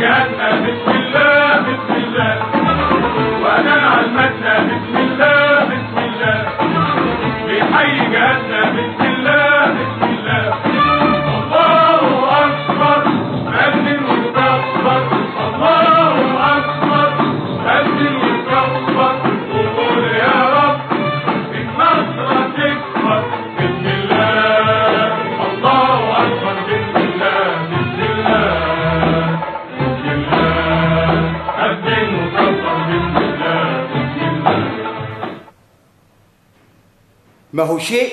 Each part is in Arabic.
جهاتنا بسم الله بسم الله، وانا علمتنا بسم الله بسم الله، بيحيي جهاتنا بسم الله بسم الله. الله اكبر أذن وكبر، الله اكبر أذن وكبر، وقول يا رب النصر تكبر بسم الله. الله اكبر بسم الله بسم الله بسم الله، أذن وكبر بسم الله بسم الله. ما هو شيء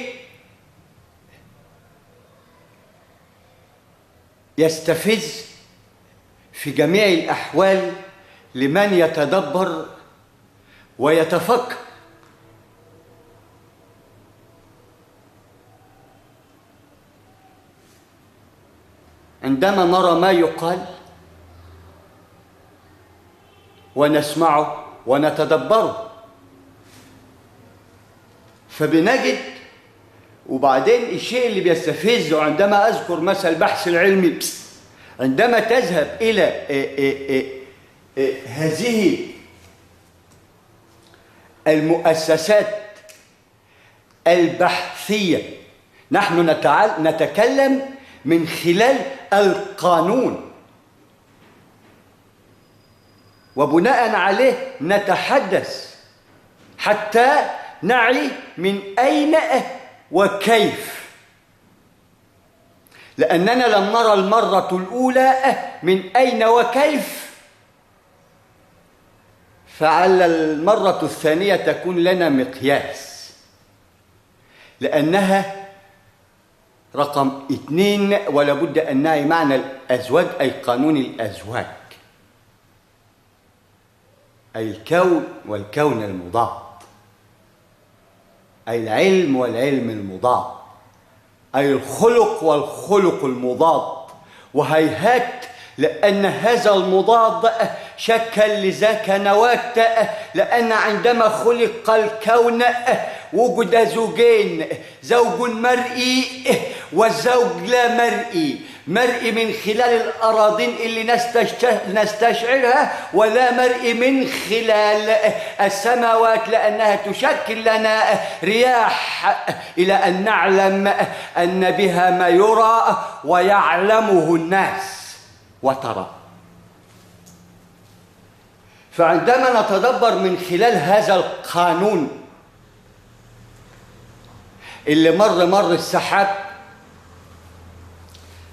يستفز في جميع الأحوال لمن يتدبر ويتفكر. عندما نرى ما يقال ونسمعه ونتدبره فبنجد، وبعدين الشيء اللي بيستفزه عندما أذكر مثل البحث العلمي، عندما تذهب إلى هذه المؤسسات البحثية، نحن نتكلم من خلال القانون، وبناء عليه نتحدث حتى نعي من أين وكيف، لأننا لم نرى المرة الأولى من أين وكيف، فعلى المرة الثانية تكون لنا مقياس، لأنها رقم 2، ولا بد أن نعي معنى الأزواج أي قانون الأزواج، أي الكون والكون المضاد، أي العلم والعلم المضاد، أي الخلق والخلق المضاد. وهيهات لأن هذا المضاد شكل لذاك نواة، لأن عندما خلق الكون وجد زوجين، زوج مرئي والزوج لا مرئي، مرئي من خلال الأراضين اللي نستشعرها، ولا مرئي من خلال السماوات لأنها تشكل لنا رياح، إلى أن نعلم أن بها ما يرى ويعلمه الناس وترى. فعندما نتدبر من خلال هذا القانون اللي مر السحاب،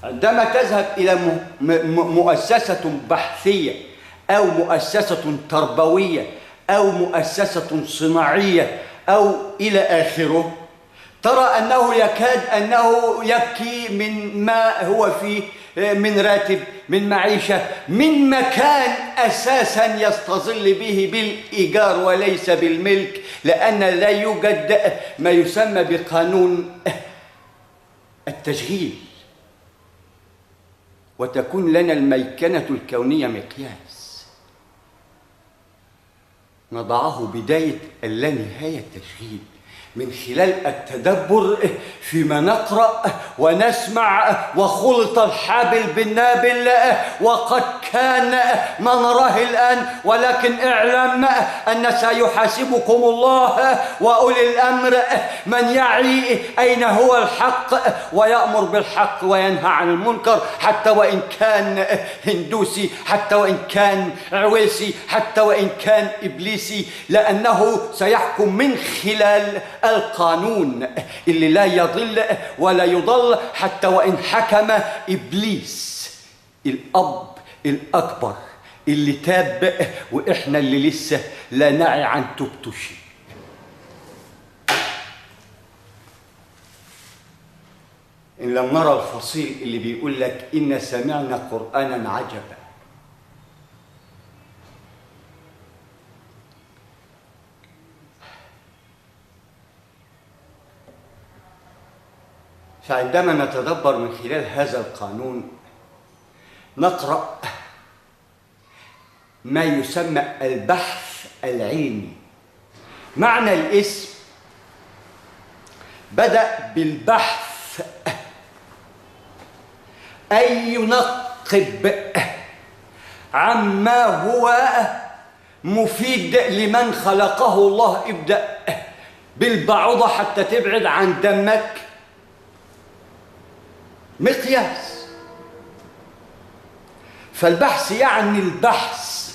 عندما تذهب إلى مؤسسة بحثية أو مؤسسة تربوية أو مؤسسة صناعية أو إلى آخره، ترى أنه يكاد أنه يبكي من ما هو فيه، من راتب، من معيشة، من مكان أساسا يستظل به بالإيجار وليس بالملك، لأن لا يوجد ما يسمى بقانون التشغيل، وتكون لنا الميكنة الكونية مقياس نضعه بداية اللانهاية التشغيل من خلال التدبر فيما نقرأ ونسمع، وخلط الحابل بالنابل، وقد كان ما نراه الآن، ولكن اعلم أن سيحاسبكم الله وأولي الأمر من يعي أين هو الحق ويأمر بالحق وينهى عن المنكر، حتى وإن كان هندوسي، حتى وإن كان عويسي، حتى وإن كان إبليسي، لأنه سيحكم من خلال القانون اللي لا يضل ولا يضل، حتى وإن حكم إبليس الأب الأكبر اللي تاب، وإحنا اللي لسه لا نعي عن توبته شيء. إن لم نرى الفصيل اللي بيقول لك إن سمعنا قرآنا عجبا، فعندما نتدبر من خلال هذا القانون نقرأ ما يسمى البحث العلمي. معنى الاسم بدأ بالبحث، أي ينقب عما هو مفيد لمن خلقه الله. ابدأ بالبعوضة حتى تبعد عن دمك مقياس. فالبحث يعني البحث،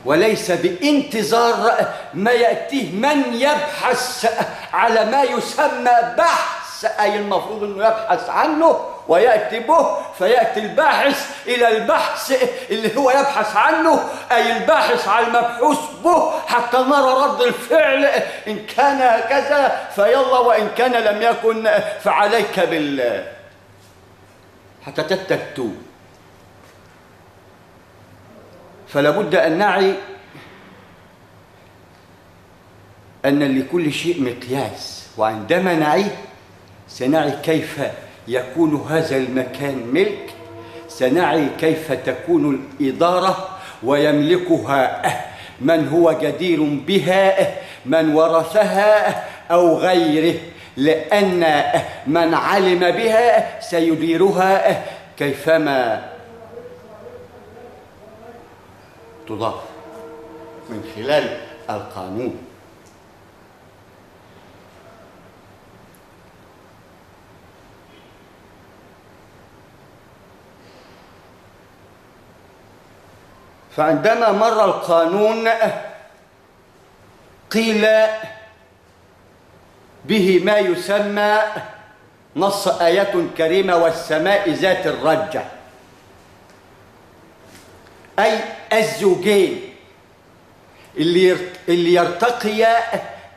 وليس بانتظار ما يأتيه من يبحث على ما يسمى بحث، أي المفروض أنه يبحث عنه ويأتي به، فيأتي الباحث إلى البحث اللي هو يبحث عنه، أي الباحث على المبحوث به، حتى نرى رد الفعل إن كان هكذا فيلا، وإن كان لم يكن فعليك حتى تتكتب. فلا بد أن نعي أن لكل شيء مقياس، وعندما نعيه سنعي كيف يكون هذا المكان ملك، سنعي كيف تكون الإدارة ويملكها من هو جدير بها، من ورثها أو غيره، لأن من علم بها سيديرها كيفما تضاف من خلال القانون. فعندما مر القانون قيل به ما يسمى نص آية كريمة والسماء ذات الرجة، أي الزوجين اللي يرتقي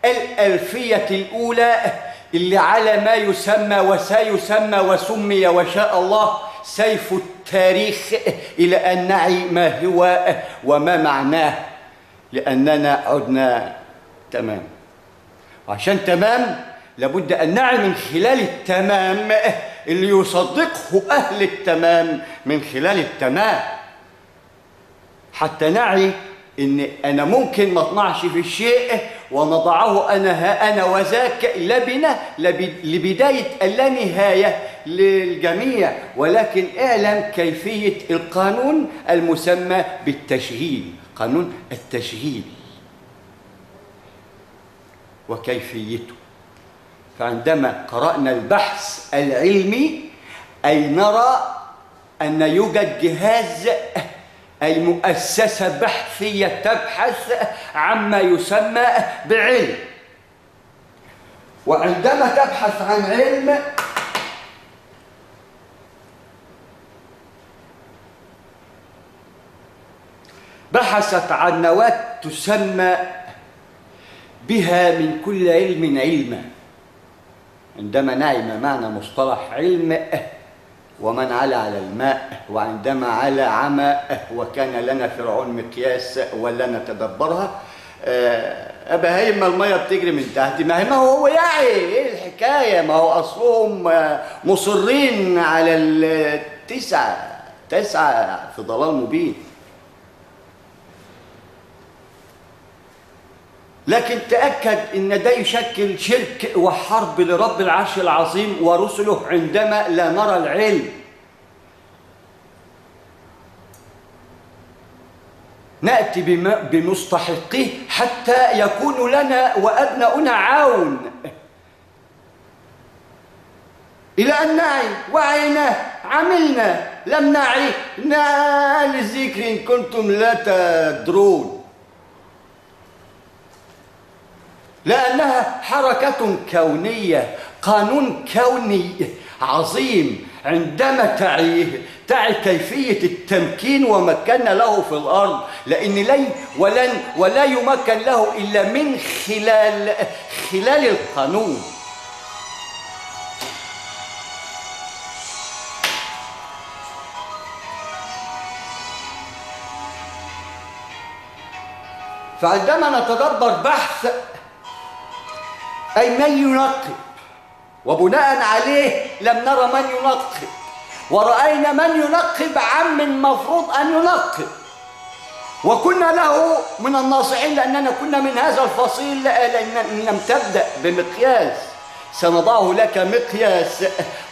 الألفية الأولى اللي على ما يسمى وسيسمى وسمي وشاء الله سيف التاريخ، إلى أن نعي ما هو وما معناه، لأننا عدنا تمام. وعشان تمام لابد أن نعي من خلال التمام اللي يصدقه أهل التمام من خلال التمام، حتى نعي إن أنا ممكن ما اطمعش في الشيء ونضعه أنا وذاك لبنة لبداية اللانهاية للجميع، ولكن اعلم كيفية القانون المسمى بالتشغيل، قانون التشغيل وكيفيته. فعندما قرأنا البحث العلمي أي نرى أن يوجد جهاز أي مؤسسة بحثية تبحث عما يسمى بعلم، وعندما تبحث عن علم بحثت عن نواة تسمى بها من كل علم علما. عندما نعي ما معنى مصطلح علم ومن على الماء، وعندما على عمى وكان لنا فرعون مقياس ولا نتدبرها، بهايم ما الميه بتجري من تحت، ما هو يعني ايه الحكايه؟ ما هو اصلهم مصرين على التسعه في ضلال مبين. لكن تأكد إن ده يشكل شرك وحرب لرب العرش العظيم ورسله عندما لا نرى العلم. نأتي بمستحقيه حتى يكون لنا وأبناؤنا عون، إلى أن نعي، وعيناه، عملنا، لم نعي، للذكر إن كنتم لا تدرون، لأنها حركة كونية، قانون كوني عظيم. عندما تعي كيفية التمكين ومكن له في الأرض، لأن ولا يمكن له إلا من خلال القانون. فعندما نتدبر بحث أي من ينقب، وبناء عليه لم نرى من ينقب، ورأينا من ينقب عم المفروض أن ينقب، وكنا له من الناصحين، لأننا كنا من هذا الفصيل، لأن لم تبدأ بمقياس سنضعه لك مقياس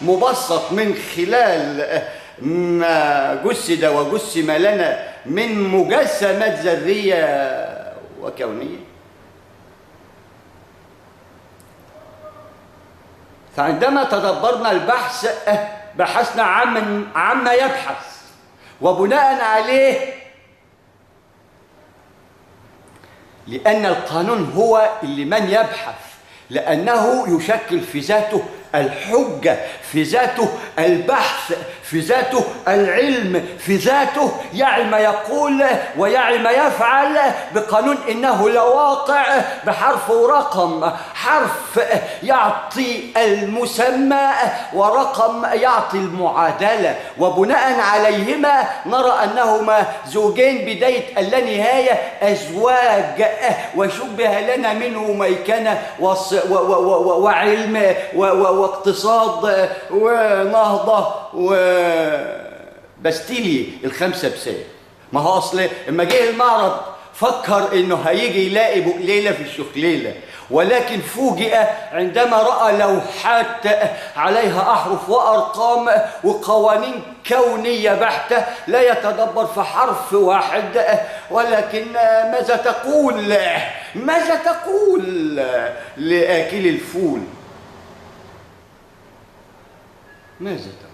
مبسط من خلال ما جسد وجسم لنا من مجسمات ذرية وكونية. فعندما تدبرنا البحث بحثنا عما يبحث، وبناء عليه لأن القانون هو اللي من يبحث، لأنه يشكل في ذاته الحجة، في ذاته البحث، في ذاته العلم، في ذاته يعي ما يقول ويعي ما يفعل بقانون إنه لواقع بحرف ورقم، حرف يعطي المسمى ورقم يعطي المعادلة، وبناء عليهما نرى أنهما زوجين بداية اللانهاية، أزواج، وشبه لنا منه ميكنة وعلم واقتصاد ونهضة وبستيلي الخمسة بسام. ما هو أصل لما جه المعرض فكر إنه هيجي يلاقي بقليلة في الشخليلة، ولكن فوجئ عندما رأى لوحات عليها أحرف وأرقام وقوانين كونية بحتة لا يتدبر في حرف واحد. ولكن ماذا تقول لآكل الفول؟ ماذا تقول؟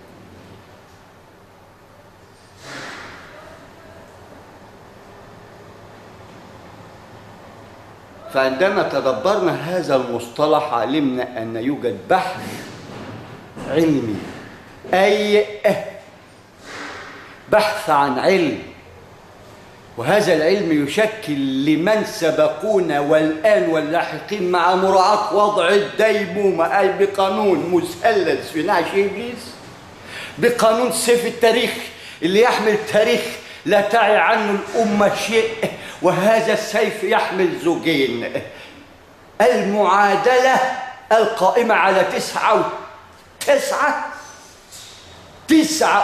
فعندما تدبرنا هذا المصطلح علمنا أن يوجد بحث علمي، أي بحث عن علم، وهذا العلم يشكل لمن سبقونا والآن واللاحقين مع مراعاة وضع الديمومة، أي بقانون مثلث في نعش إبليس، بقانون سيف التاريخ اللي يحمل تاريخ لا تعي عنه الأمة شيء، وهذا السيف يحمل زوجين: المعادلة القائمة على 9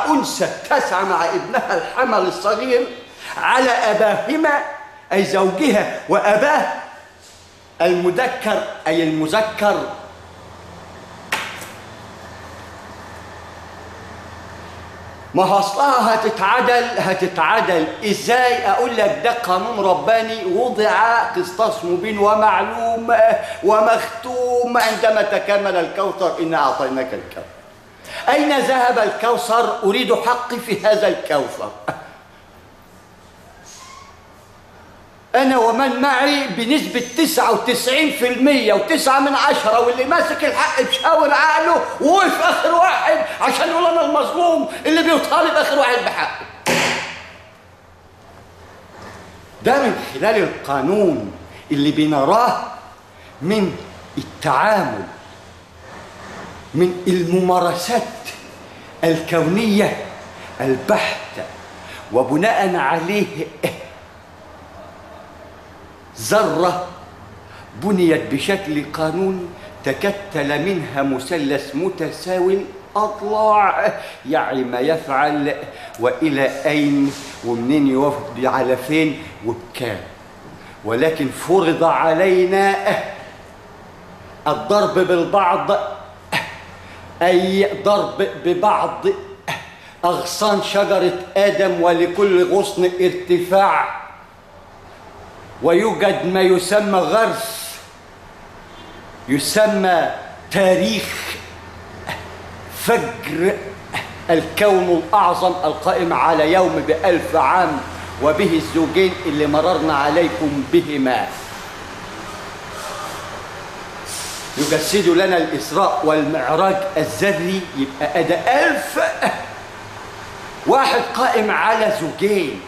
أنثى تسعى مع ابنها الحمل الصغير على أباهما، أي زوجها وأباه المذكر أي المذكر، ما أصلها هتتعدل إزاي؟ أقول لك ده قانون رباني وضع قسطاس مبين ومعلوم ومختوم عندما تكمل الكوثر إنا أعطيناك الكوثر. أين ذهب الكوثر؟ أريد حقي في هذا الكوثر، أنا ومن معي بنسبة 99% و9 واللي ماسك الحق بشاور عقله ووقف آخر واحد عشان يقول أنا المظلوم اللي بيطالب آخر واحد بحقه. ده من خلال القانون اللي بنراه من التعامل، من الممارسات الكونية البحتة، وبناء عليه ذرة بنيت بشكل قانون تكتل منها مثلث متساوي الأضلاع يعي ما يفعل وإلى أين ومنين يوفد على فين وبكام. ولكن فرض علينا الضرب بالبعض، أي ضرب ببعض أغصان شجرة آدم، ولكل غصن ارتفاع، ويوجد ما يسمى غرس، يسمى تاريخ فجر الكون الأعظم القائم على يوم ب1000 عام، وبه الزوجين اللي مررنا عليكم بهما يجسد لنا الإسراء والمعراج الذري. يبقى أدى 1000 واحد قائم على زوجين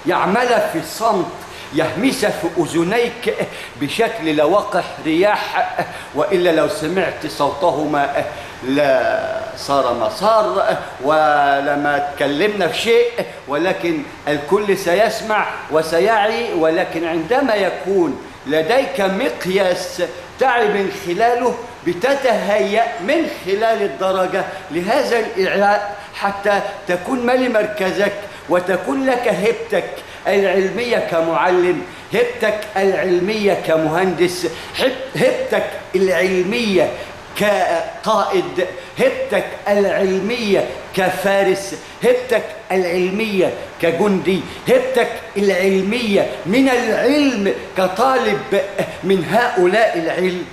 يعمل في الصمت، يهمس في أذنيك بشكل لوقح رياح، وإلا لو سمعت صوتهما لا صار ما صار ولما تكلمنا في شيء، ولكن الكل سيسمع وسيعي. ولكن عندما يكون لديك مقياس تعي من خلاله بتتهيأ من خلال الدرجة لهذا الإعلاء حتى تكون مالي مركزك وتكون لك هبتك العلمية كمعلم، هبتك العلمية كمهندس، هبتك العلمية كقائد، هبتك العلمية كفارس، هبتك العلمية كجندي، هبتك العلمية من العلم كطالب من هؤلاء العلم،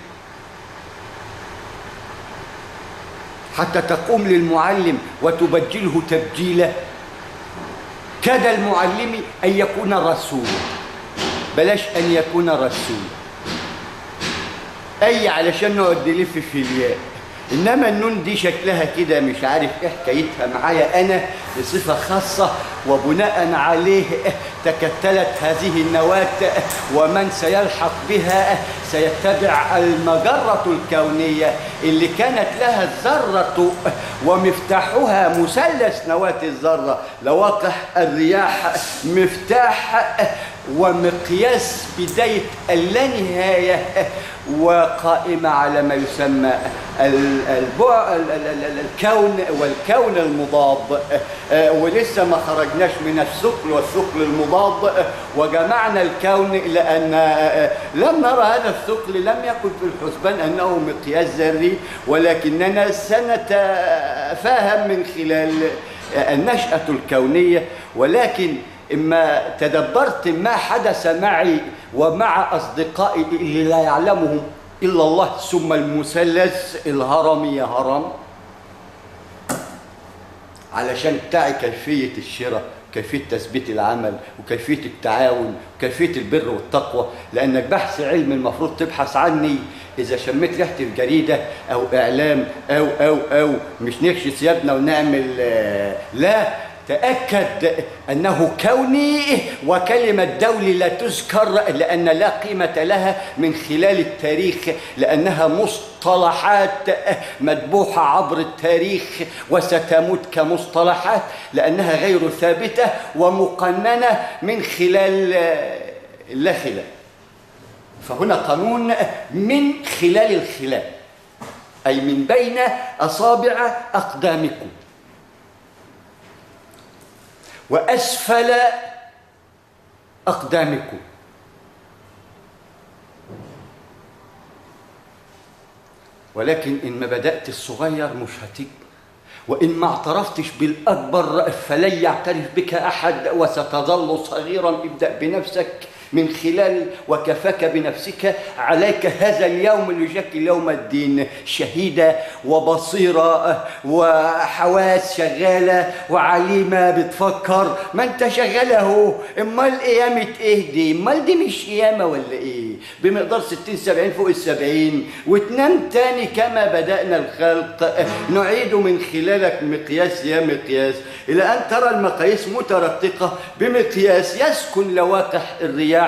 حتى تقوم للمعلم وتبجله تبجيله. كاد المعلم أن يكون رسولا، بلاش أن يكون رسول أي علشان نقعد نلف في الياء، إنما النون دي شكلها كده مش عارف إيه حكايتها معايا أنا بصفة خاصة، وبناء عليه تكتلت هذه النواة، ومن سيلحق بها سيتبع المجرة الكونية اللي كانت لها الذرة ومفتاحها مثلث نواة الذرة، لواقح الرياح مفتاح ومقياس بداية اللانهاية، وقائمة على ما يسمى الكون والكون المضاد. ولسه ما خرجناش من الثقل والثقل المضاد، وجمعنا الكون لأن لم نرى هذا الثقل، لم يكن في الحسبان أنه مقياس ذري، ولكننا سنتفاهم من خلال النشأة الكونية. ولكن إما تدبرت ما حدث معي ومع أصدقائي اللي لا يعلمهم إلا الله، ثم المثلث الهرمي يا هرم، علشان بتاعي كيفية الشراء، كيفية تثبيت العمل، وكيفية التعاون، وكيفية البر والتقوى، لأنك بحث علم المفروض تبحث عني إذا شميت ريحة الجريدة أو إعلام أو مش نخشي ثيابنا ونعمل لا، تأكد أنه كوني، وكلمة دولي لا تذكر لأن لا قيمة لها من خلال التاريخ، لأنها مصطلحات مذبوحة عبر التاريخ وستموت كمصطلحات، لأنها غير ثابتة ومقننة من خلال لا خلاف. فهنا قانون من خلال الخلاف، أي من بين أصابع أقدامكم وأسفل أقدامكم. ولكن إن ما بدأت الصغير مش هتكبر، وإن ما اعترفتش بالأكبر فلن يعترف بك أحد، وستظل صغيرا. ابدأ بنفسك من خلال وكفاك بنفسك، عليك هذا اليوم اللي يشكل يوم الدين، شهيدة وبصيرة وحواس شغالة وعليمة بتفكر. ما انت شغالة اهو، امال قيامة ايه دي؟ امال دي مش قيامة ولا ايه؟ بمقدار 60-70 فوق 70 وتنام تاني كما بدأنا الخلق. نعيد من خلالك مقياس يا مقياس، إلى أن ترى المقاييس مترققة بمقياس يسكن لواقح الرياح،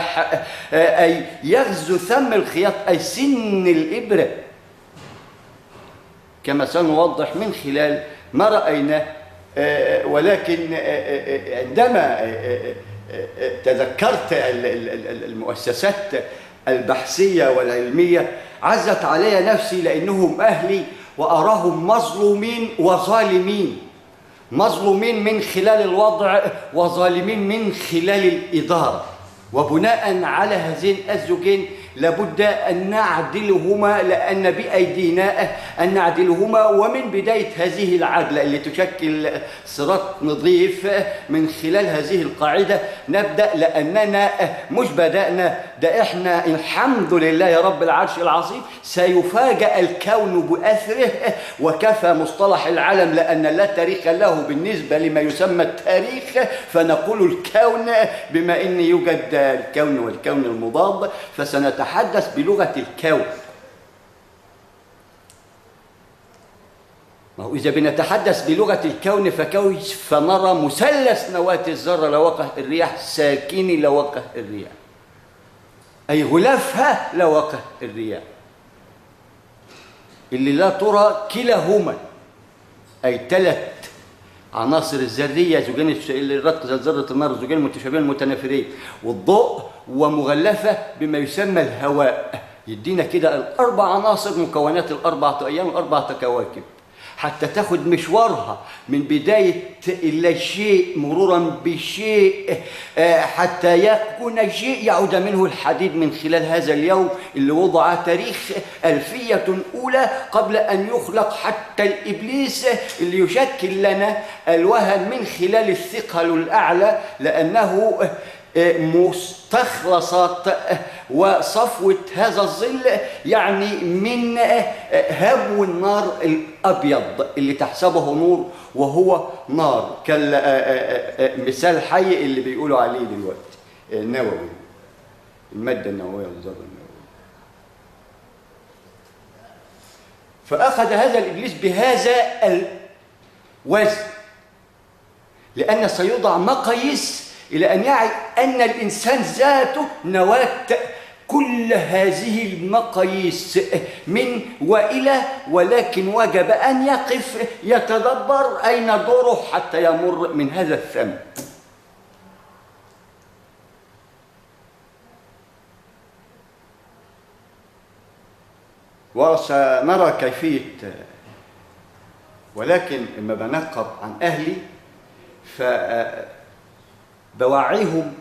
أي يغزو ثم الخياط، أي سن الإبرة، كما سنوضح من خلال ما رأينا. ولكن عندما تذكرت المؤسسات البحثية والعلمية عزت علي نفسي، لأنهم أهلي وأراهم مظلومين وظالمين، مظلومين من خلال الوضع وظالمين من خلال الإدارة. وبناء على هذين الزوجين لابد أن نعدلهما، لأن بأيدينا أن نعدلهما. ومن بداية هذه العدلة اللي تشكل صراط نظيف من خلال هذه القاعدة نبدأ، لأننا مش بدأنا، ده إحنا الحمد لله يا رب العرش العظيم سيفاجأ الكون بأثره. وكفى مصطلح العالم، لأن لا تاريخ له بالنسبة لما يسمى التاريخ، فنقول الكون بما أن يوجد الكون والكون المضاد، فسنتحدث بلغة الكون. ما هو إذا بنتحدث بلغة الكون فكيف نرى مثلث نواة الذرة لواقع الرياح ساكن لواقع الرياح، أي غلافها لواقع الرياح اللي لا ترى كلاهما، أي 3 عناصر الذرية، زوجين الرتق ذات ذرة النار، زوجين المتشابهين المتنافرين، والضوء، ومغلفة بما يسمى الهواء. يدينا كده ال4 عناصر مكونات ال4 أيام وال4 كواكب. حتى تاخد مشوارها من بداية اللاشيء مرورا بشيء حتى يكون شيء يعود منه الحديد من خلال هذا اليوم اللي وضع تاريخ ألفية أولى قبل أن يخلق حتى الإبليس اللي يشكل لنا الوهن من خلال الثقل الأعلى، لأنه مستخلصات وصفوة هذا الظل يعني من هبو النار الأبيض اللي تحسبه نور وهو نار، كالمثال حي اللي بيقولوا عليه دلوقتي النووي، المادة النووية والذرة النووية. فأخذ هذا الإبليس بهذا الوزن، لأن سيوضع مقاييس إلى أن يعي أن الإنسان ذاته نواة كل هذه المقاييس من وإلى، ولكن وجب أن يقف يتدبر أين دوره حتى يمر من هذا الثم. وسنرى كيفية، ولكن لما بنقب عن أهلي فبوعيهم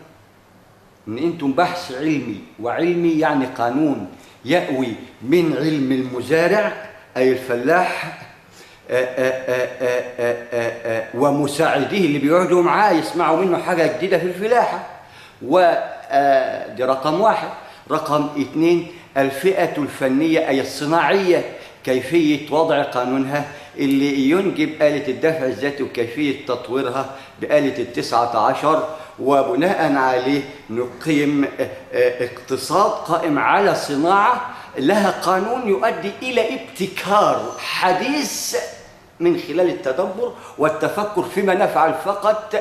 ان انتم بحث علمي، وعلمي يعني قانون يأوي من علم المزارع اي الفلاح ومساعديه اللي بيقعدوا معاه يسمعوا منه حاجه جديده في الفلاحه. ودي رقم واحد. رقم اثنين، الفئه الفنيه اي الصناعيه، كيفيه وضع قانونها اللي ينجب آلة الدفع الذاتي وكيفية تطويرها بآلة ال19، وبناء عليه نقيم اقتصاد قائم على صناعة لها قانون يؤدي إلى ابتكار حديث من خلال التدبر والتفكر فيما نفعل فقط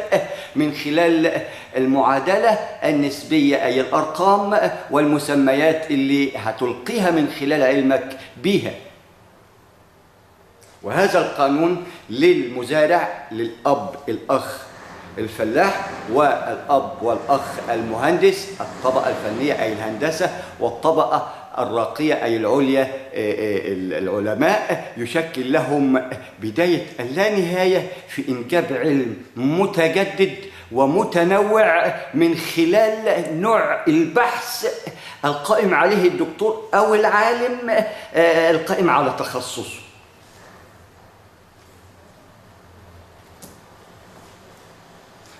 من خلال المعادلة النسبية أي الأرقام والمسميات اللي هتلقيها من خلال علمك بيها. وهذا القانون للمزارع، للأب الأخ الفلاح، والأب والأخ المهندس، الطبقة الفنية أي الهندسة، والطبقة الراقية أي العليا العلماء، يشكل لهم بداية اللانهاية في إنجاب علم متجدد ومتنوع من خلال نوع البحث القائم عليه الدكتور أو العالم القائم على تخصصه.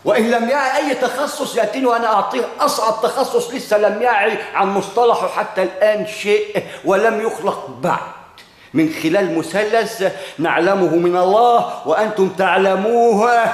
وإن لم يعي أي تخصص يأتيني وأنا أعطيه أصعب تخصص لسه لم يعي عن مصطلحه حتى الآن شيء ولم يخلق بعد، من خلال مثلث نعلمه من الله وأنتم تعلموه،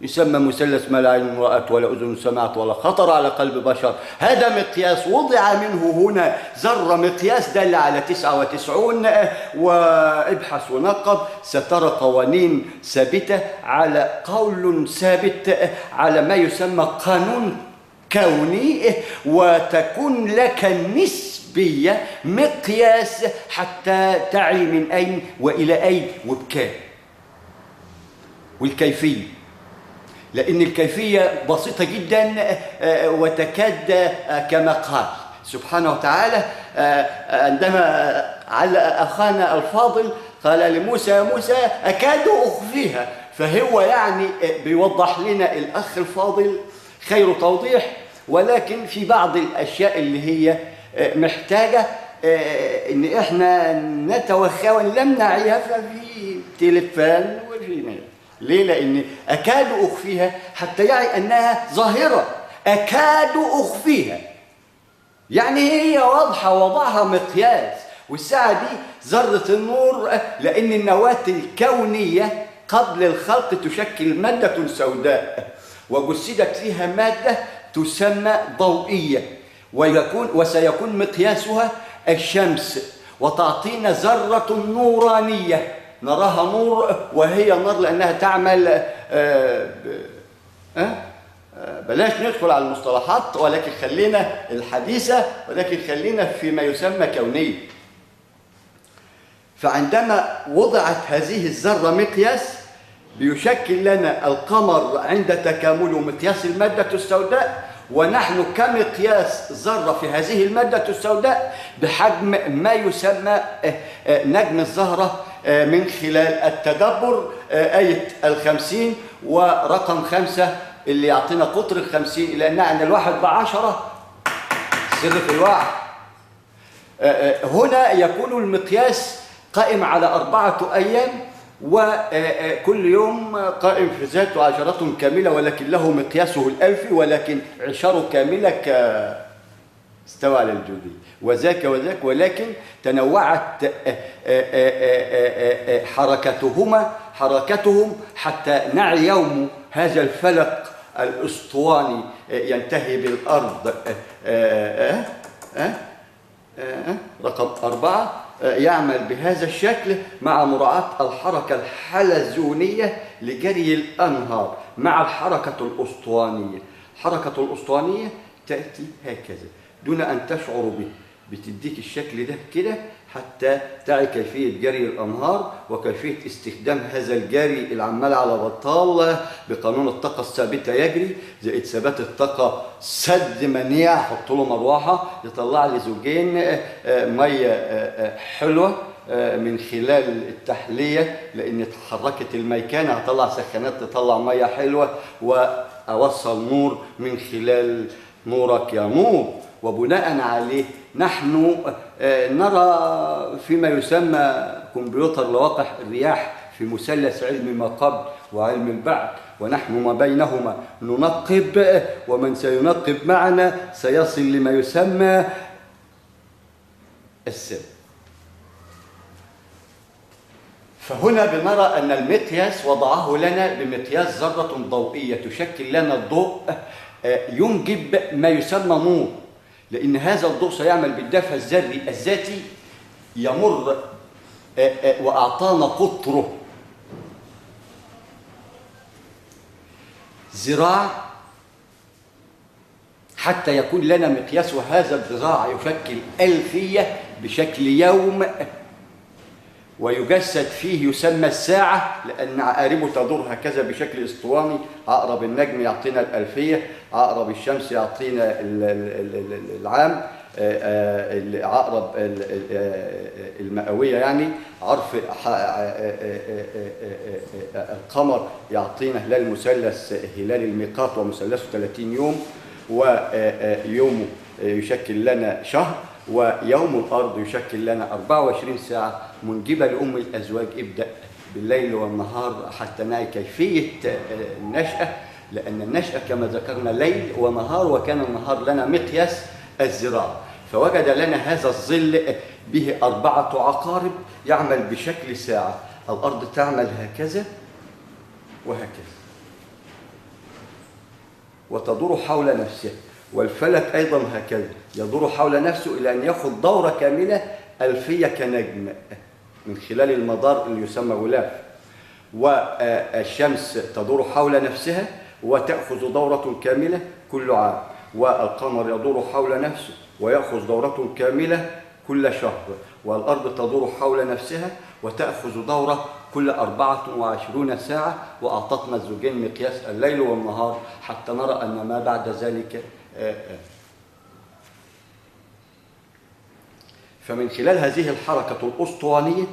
يسمى مثلث ما لا عين رأت ولا أذن سمعت ولا خطر على قلب بشر. هذا مقياس وضع منه هنا ذرة، مقياس دل على 99، وابحث ونقب سترى قوانين ثابتة على قول ثابت على ما يسمى قانون كوني، وتكون لك النسبية مقياس حتى تعي من أين وإلى أين وبكام. والكيفية، لأن الكيفية بسيطة جدا وتكاد كما قال سبحانه وتعالى عندما على أخانا الفاضل قال لموسى: يا موسى أكاد أخفيها. فهو يعني بيوضح لنا الأخ الفاضل خير توضيح، ولكن في بعض الأشياء اللي هي محتاجة إن إحنا نتوخى وإن لم نعيها ففي تلفان وفي مال. ليه؟ لأن أكاد أخفيها حتى يعي أنها ظاهرة. أكاد أخفيها يعني هي واضحة، وضعها مقياس. والساعة دي ذرة النور، لأن النواة الكونية قبل الخلق تشكل مادة سوداء وجسدت فيها مادة تسمى ضوئية، وسيكون مقياسها الشمس، وتعطينا ذرة نورانية نراها نور وهي نار لأنها تعمل بلاش ندخل على المصطلحات ولكن خلينا الحديثة، ولكن خلينا فيما يسمى كونية. فعندما وضعت هذه الذرة مقياس بيشكل لنا القمر عند تكامله مقياس المادة السوداء، ونحن كمقياس ذرة في هذه المادة السوداء بحجم ما يسمى نجم الزهرة من خلال التدبر. آية 50 ورقم 5 اللي يعطينا قطر 50 إلى أن الواحد ب10 سر في الوعي. هنا يكون المقياس قائم على 4 أيام، وكل يوم قائم في ذاته 10 كاملة، ولكن له مقياسه الألفي، ولكن 10 كاملة استوى على الجودي وذاك وذاك، ولكن تنوعت حركتهم حتى نعي يوم هذا الفلك الأسطواني ينتهي بالأرض. رقم 4 يعمل بهذا الشكل مع مراعاة الحركة الحلزونية لجري الأنهار مع الحركة الأسطوانية. الحركة الأسطوانية تأتي هكذا دون أن تشعر به، بتديك الشكل ده كده حتى تعي كيفية جري الأنهار وكيفية استخدام هذا الجري العمال على بطال بقانون الطاقة الثابتة يجري زائد ثبات الطاقة سد منيع، حط له مروحة يطلع لي زوجين مية حلوة من خلال التحلية، لأن اتحركت الميكانة هطلع سخانات تطلع مية حلوة، وأوصل نور من خلال نورك يا نور. وبناء عليه نحن نرى فيما يسمى كمبيوتر لوقح الرياح في مثلث علم ما قبل وعلم البعد، ونحن ما بينهما ننقب، ومن سينقب معنا سيصل لما يسمى السر. فهنا بنرى أن المقياس وضعه لنا بمقياس ذرة ضوئية تشكل لنا الضوء ينجب ما يسمى نور، لأن هذا الضوء سيعمل بالدفع الذري الذاتي يمر وأعطانا قطره ذراع حتى يكون لنا مقياس، وهذا الذراع يشكل ألفية بشكل يوم، ويجسد فيه يسمى الساعة، لأن عقاربه تدور هكذا بشكل اسطواني. عقرب النجم يعطينا الألفية، عقرب الشمس يعطينا العام، عقرب المئوية يعني عرف القمر يعطينا هلال المثلث هلال الميقات ومثلثه 30 يوم، ويومه يشكل لنا شهر، ويوم الأرض يشكل لنا 24 ساعة منجبة لأم الأزواج. ابدأ بالليل والنهار حتى نعي كيفية النشأة، لأن النشأة كما ذكرنا ليل ونهار، وكان النهار لنا مقياس الذراع. فوجد لنا هذا الظل به 4 عقارب يعمل بشكل ساعة. الأرض تعمل هكذا وهكذا وتدور حول نفسها، والفلك أيضا هكذا يدور حول نفسه إلى أن يأخذ دورة كاملة ألفية كنجم من خلال المدار اللي يسمى غلاف، والشمس تدور حول نفسها وتأخذ دورة كاملة كل عام، والقمر يدور حول نفسه ويأخذ دورة كاملة كل شهر، والأرض تدور حول نفسها وتأخذ دورة كل 24 ساعة، وأعطتنا الزوجين مقياس الليل والنهار حتى نرى أن ما بعد ذلك فمن خلال هذه الحركة الأسطوانية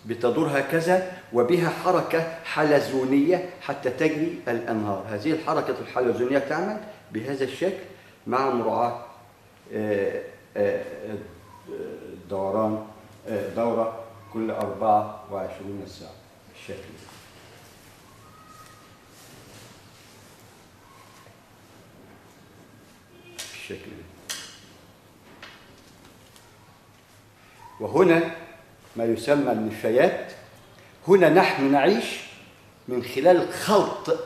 بتدور هكذا، وبها حركة حلزونية حتى تجري الأنهار. هذه الحركة الحلزونية تعمل بهذا الشكل مع مراعاة دوران دورة كل 24 ساعة بالشكل ده. بالشكل ده. وهنا ما يسمى النفايات. هنا نحن نعيش من خلال الخلط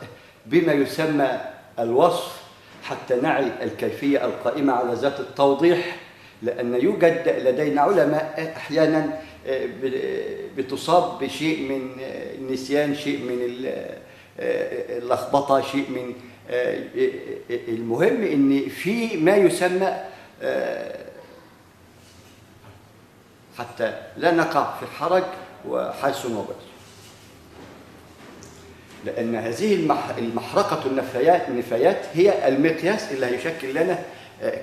بما يسمى الوصف حتى نعي الكيفية القائمة على ذات التوضيح، لأن يوجد لدينا علماء أحيانا بتصاب بشيء من النسيان، شيء من اللخبطة، شيء من المهم إن في ما يسمى حتى لا نقع في حرج وحيث نوبت، لأن هذه المحرقة النفايات هي المقياس اللي هيشكل لنا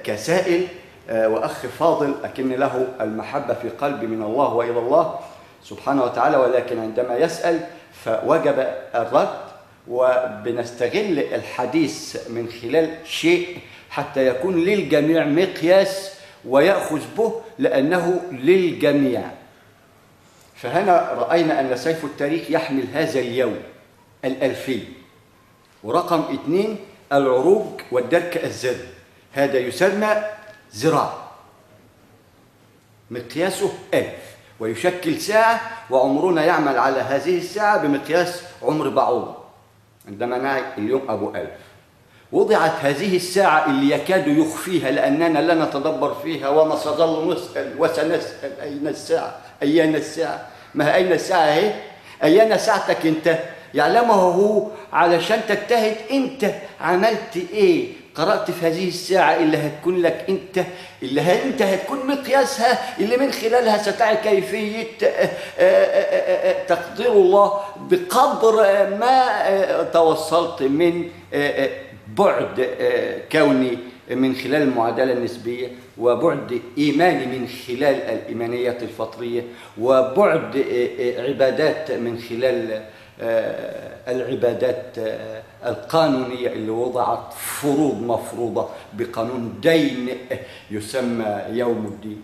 كسائل وأخ فاضل أكن له المحبة في قلبي من الله وإلى الله، سبحانه وتعالى، ولكن عندما يسأل فوجب الرد. وبنستغل الحديث من خلال شيء حتى يكون للجميع مقياس ويأخذ به لأنه للجميع. فهنا رأينا أن سيف التاريخ يحمل هذا اليوم الألفي. ورقم 2 العروج والدرك الذري، هذا يسمى ذراع، مقياسه 1000 ويشكل ساعة، وعمرنا يعمل على هذه الساعة بمقياس عمر بعوضة. عندما نعي اليوم أبو 1000 وضعت هذه الساعة اللي يكاد يخفيها لأننا لا نتدبر فيها، وسنظل نسأل وسنسأل أين الساعة؟ أين الساعة؟ ما أين الساعة اهي؟ أين ساعتك أنت؟ يعلمه هو علشان تجتهد أنت عملت إيه؟ قرأت في هذه الساعة اللي هتكون لك أنت، اللي أنت هتكون مقياسها، اللي من خلالها ستعي كيفية تقدير الله بقدر ما توصلت من بعد كوني من خلال المعادلة النسبية، وبعد إيماني من خلال الإيمانيات الفطرية، وبعد عبادات من خلال العبادات القانونية اللي وضعت فروض مفروضة بقانون دين يسمى يوم الدين.